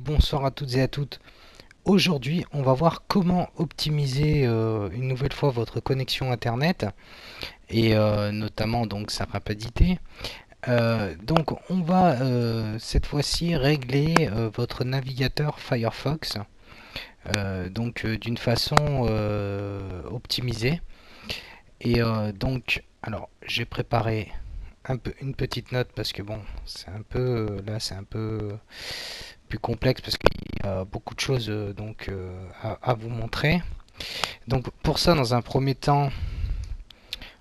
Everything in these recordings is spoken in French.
bonsoir à toutes et à toutes. Aujourd'hui, on va voir comment optimiser une nouvelle fois votre connexion Internet et notamment donc sa rapidité. Donc, on va cette fois-ci régler votre navigateur Firefox d'une façon optimisée. Et donc, alors, j'ai préparé une petite note parce que bon, c'est un peu c'est un peu plus complexe parce qu'il y a beaucoup de choses à vous montrer. Donc pour ça, dans un premier temps,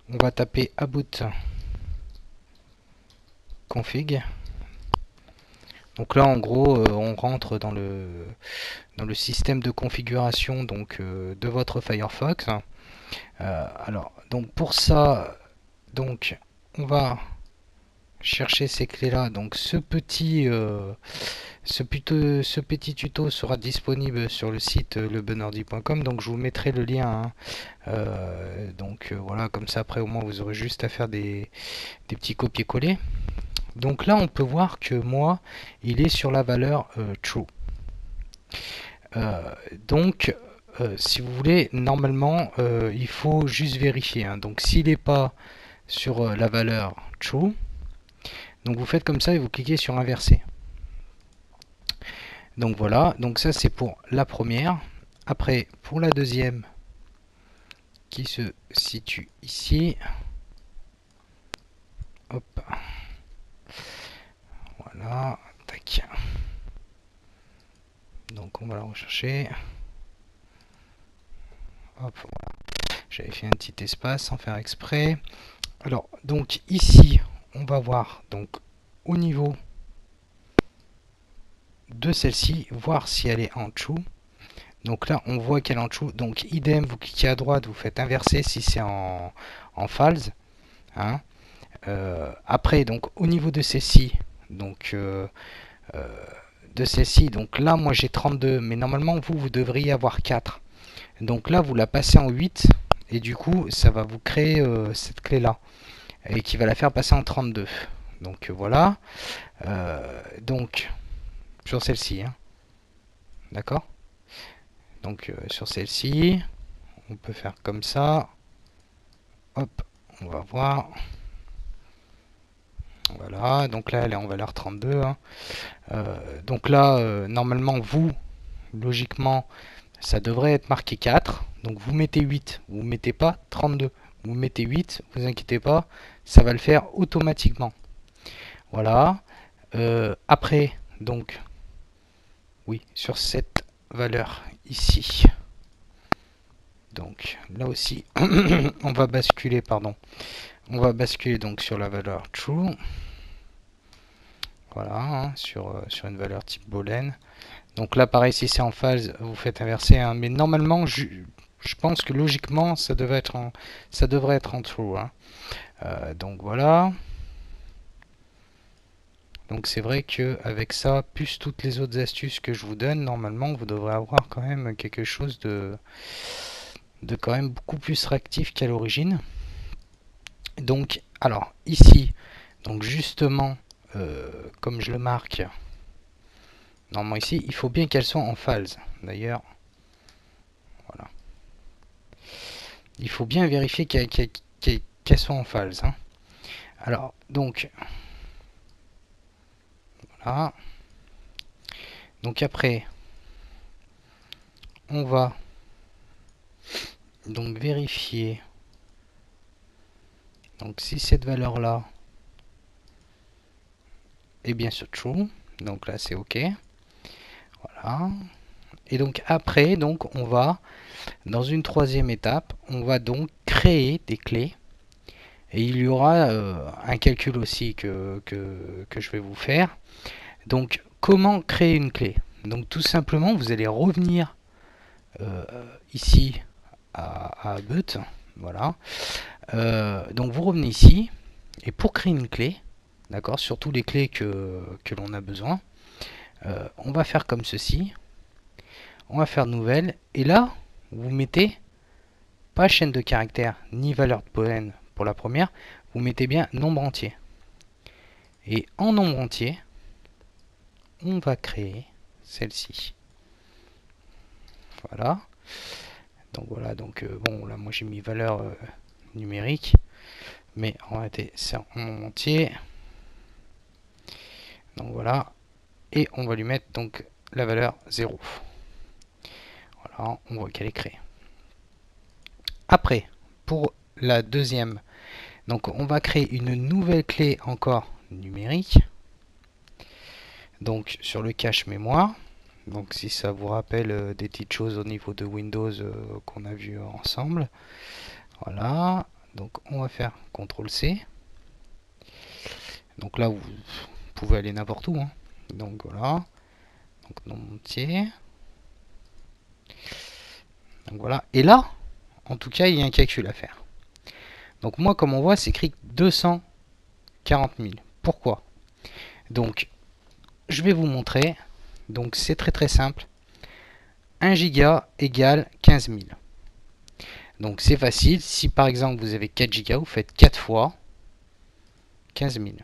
on va taper about config. Donc là, en gros, on rentre dans le système de configuration de votre Firefox. Alors, donc pour ça, donc on va chercher ces clés-là. Donc ce petit tuto sera disponible sur le site lebenordi.com, donc je vous mettrai le lien, hein. Voilà, comme ça après au moins vous aurez juste à faire des petits copier-coller. Donc là on peut voir que moi il est sur la valeur true. Euh, donc si vous voulez, normalement il faut juste vérifier, hein. Donc s'il n'est pas sur la valeur true, donc vous faites comme ça et vous cliquez sur inverser. Donc voilà, donc ça c'est pour la première. Après, pour la deuxième, qui se situe ici, hop, voilà, tac. Donc on va la rechercher. Hop, voilà. J'avais fait un petit espace sans faire exprès. Alors, donc ici, on va voir donc au niveau de celle-ci, voir si elle est en true. Donc là, on voit qu'elle est en true. Donc idem, vous cliquez à droite, vous faites inverser si c'est en false, hein. Après, donc au niveau de celle-ci, donc là, moi j'ai 32, mais normalement vous devriez avoir 4. Donc là, vous la passez en 8, et du coup, ça va vous créer cette clé-là, et qui va la faire passer en 32. Donc voilà. Donc sur celle-ci, hein. D'accord. Donc sur celle-ci, on peut faire comme ça. Hop, on va voir. Voilà, donc là elle est en valeur 32, hein. Donc là, normalement, logiquement, ça devrait être marqué 4. Donc vous mettez 8, vous ne mettez pas 32. Vous mettez 8, vous inquiétez pas, ça va le faire automatiquement. Voilà. Après, donc, oui, sur cette valeur ici. Donc là aussi, on va basculer, pardon. On va basculer donc sur la valeur true. Voilà, hein, sur une valeur type boolean. Donc là, pareil, si c'est en phase, vous faites inverser, hein. Mais normalement, je pense que logiquement, ça devrait être en true, hein. Donc voilà. Donc c'est vrai que avec ça, plus toutes les autres astuces que je vous donne, normalement, vous devrez avoir quand même quelque chose de quand même beaucoup plus réactif qu'à l'origine. Donc, alors ici, donc justement, comme je le marque, normalement ici, il faut bien qu'elles soient en false. D'ailleurs, voilà. Il faut bien vérifier qu'elles soient en false, hein. Alors, donc, voilà. Donc après, on va donc vérifier. Donc si cette valeur-là est bien sur true, donc là c'est OK. Voilà. Et donc après, donc on va, dans une troisième étape, on va donc créer des clés. Et il y aura un calcul aussi que je vais vous faire. Donc, comment créer une clé? Donc, tout simplement, vous allez revenir ici à but. Voilà. Donc, vous revenez ici. Et pour créer une clé, d'accord, surtout les clés que l'on a besoin, on va faire comme ceci. On va faire nouvelle. Et là, vous mettez pas chaîne de caractères ni valeur de pollen pour la première. Vous mettez bien nombre entier. Et en nombre entier, on va créer celle-ci. Voilà. Donc voilà, donc bon là moi j'ai mis valeur numérique, mais en réalité c'est en nombre entier. Donc voilà, et on va lui mettre donc la valeur 0. Voilà, on voit qu'elle est créée. Après, pour la deuxième, donc on va créer une nouvelle clé encore numérique. Donc sur le cache mémoire. Donc si ça vous rappelle des petites choses au niveau de Windows qu'on a vu ensemble. Voilà. Donc on va faire CTRL-C. Donc là vous pouvez aller n'importe où. Hein. Donc voilà. Donc nom entier. Donc voilà. Et là, en tout cas, il y a un calcul à faire. Donc moi, comme on voit, c'est écrit 240 000. Pourquoi? Donc, je vais vous montrer. Donc c'est très très simple. 1 giga égale 15 000. Donc c'est facile. Si par exemple vous avez 4 gigas, vous faites 4 fois 15 000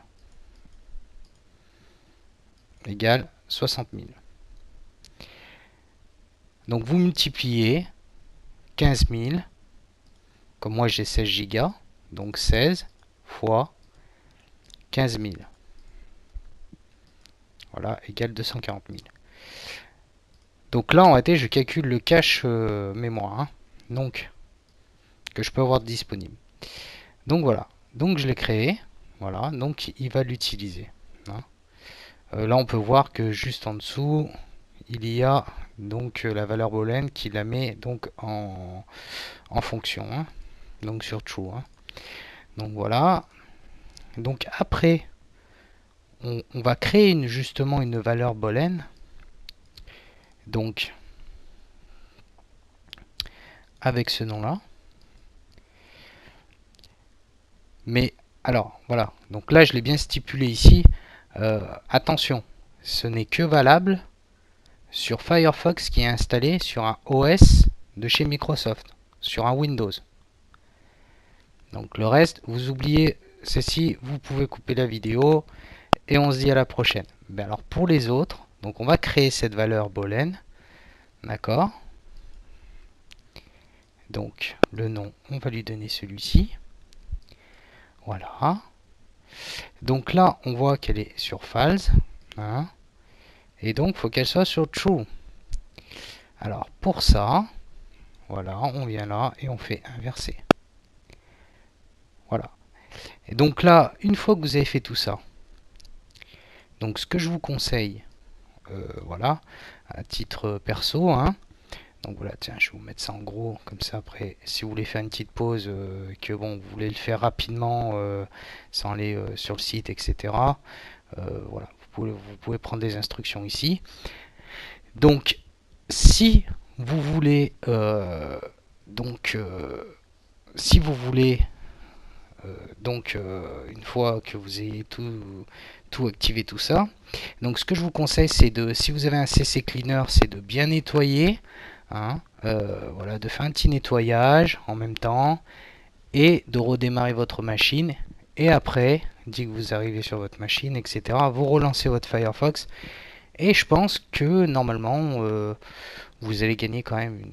égale 60 000. Donc vous multipliez 15 000, comme moi j'ai 16 gigas, donc 16 fois 15 000. Voilà, égale 240 000. Donc là en réalité je calcule le cache mémoire, hein, donc que je peux avoir disponible. Donc voilà, donc je l'ai créé, voilà, donc il va l'utiliser. Hein. Là on peut voir que juste en dessous il y a donc la valeur boolean qui la met donc en fonction, hein, donc sur true. Hein. Donc voilà. Donc après, on va créer justement une valeur boolean. Donc avec ce nom-là. Mais alors voilà. Donc là, je l'ai bien stipulé ici. Attention, ce n'est que valable sur Firefox qui est installé sur un OS de chez Microsoft, sur un Windows. Donc le reste, vous oubliez ceci, vous pouvez couper la vidéo et on se dit à la prochaine. Ben alors pour les autres, donc on va créer cette valeur boolean, d'accord. Donc le nom, on va lui donner celui-ci. Voilà. Donc là, on voit qu'elle est sur false, hein, et donc il faut qu'elle soit sur true. Alors pour ça, voilà, on vient là et on fait inverser. Voilà. Et donc là, une fois que vous avez fait tout ça, donc ce que je vous conseille, voilà, à titre perso, hein, donc voilà, tiens, je vais vous mettre ça en gros, comme ça après, si vous voulez faire une petite pause, que bon, vous voulez le faire rapidement, sans aller sur le site, etc. Voilà, vous pouvez prendre des instructions ici. Donc, si vous voulez, si vous voulez une fois que vous ayez tout activé, tout ça, donc ce que je vous conseille, c'est de, si vous avez un CC Cleaner, c'est de bien nettoyer, hein, voilà, de faire un petit nettoyage en même temps et de redémarrer votre machine. Et après, dès que vous arrivez sur votre machine, etc., vous relancez votre Firefox. Et je pense que normalement, vous allez gagner quand même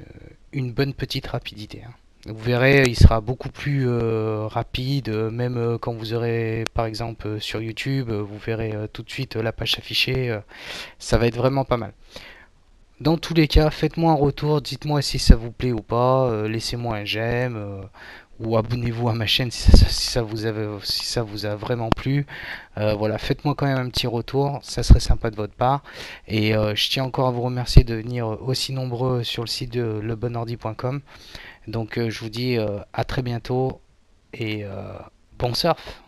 une bonne petite rapidité. Hein. Vous verrez, il sera beaucoup plus rapide, même quand vous aurez par exemple sur YouTube, vous verrez tout de suite la page s'afficher, ça va être vraiment pas mal. Dans tous les cas, faites-moi un retour, dites-moi si ça vous plaît ou pas, laissez-moi un j'aime, ou abonnez-vous à ma chaîne si ça vous a vraiment plu. Voilà, faites-moi quand même un petit retour, ça serait sympa de votre part. Et je tiens encore à vous remercier de venir aussi nombreux sur le site de lebonhordi.com. Donc je vous dis à très bientôt et bon surf.